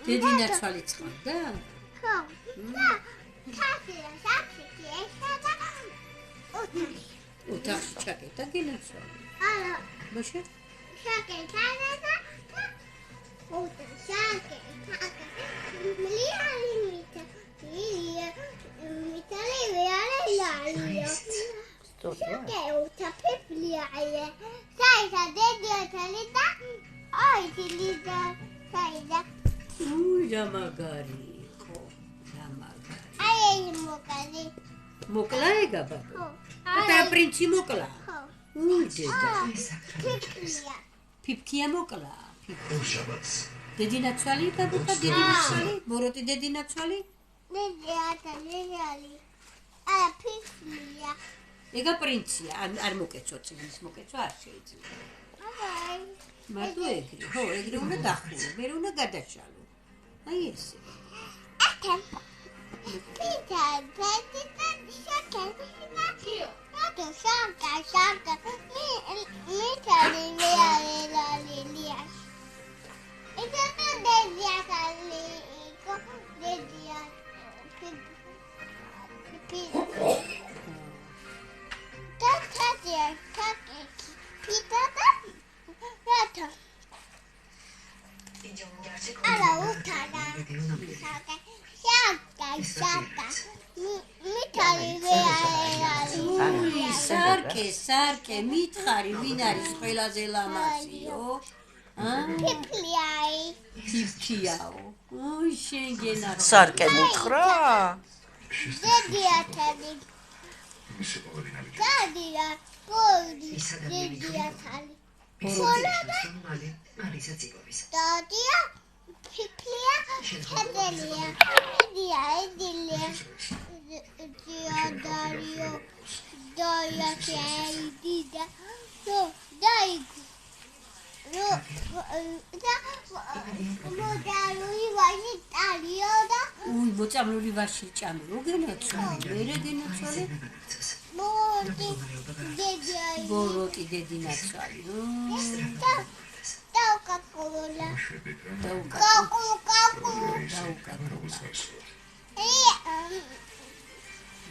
Dedi ნაცვალი ცხავდა? ხო. და თასია საფიქი ესა და ოთახში ჩაკეტა გინაცვალი. არა. ბოშე? ჩაკეტა და ჩაკეტა. მლიალი მითა. მითალი ვეარელაიო. ჩაკეტა ფიფლიაია. საისა დედია თალი და აი თილიდა. საიდა. რა მაგარი ხო, რა მაგარი. აი მოკალი. მოკლა ეგა ბაბა? ხო. და პრინცი მოკლა? ხო. დედა. ფიფლია. ფიფქია მოკლა. შაბათს. დიდი ნაცვალი ბაბა, დიდი ნაცვალი? მოროტი დიდი ნაცვალი? დედია თალი. აი ფიფლია. ეგა პრინცია, არ მოკეცო წინის მოკეცო არ შეიძლება. აი. მარტო ეგრე, ხო, ეგრე უნდა დახურო, მე უნდა გადაშალო. აი ესე. აკენ. პიტა, პიტა, შაკენ. ატო შაკა. მე თალი ლია. ეს დედია თალი, დედია. Pita da rata. Alla utada. Shaka. Mitali სარკე, მითხარი, ვინ არის ყველაზე ლამაზიო? Pipliai. ფიფქიაო. ოი, შენ გენა. სარკე მითხრა? Dedia tali. Dedia. Dedia tali. Dedia. Piplia. Dedia. Dedia. Dario. Doia Dida. No, dai. No, უი, მოწამლული ვაში ჭამე, რო გენაცვალე, მერე გენაცვალე? ბოროტი დიდი ნაცვალი. Coca-Cola.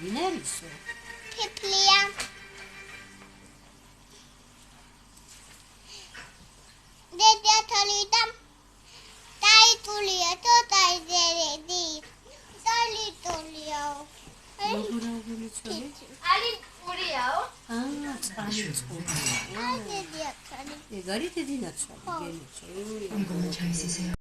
ვინ არისო? Piplia. Dedia tolida. Tai tulia, to tai deredi. Tali tulia. Ali uriao. წყალი წყობა. Dedia tali. ეგ არის დიდი ნაცვალი, გენაცვალე.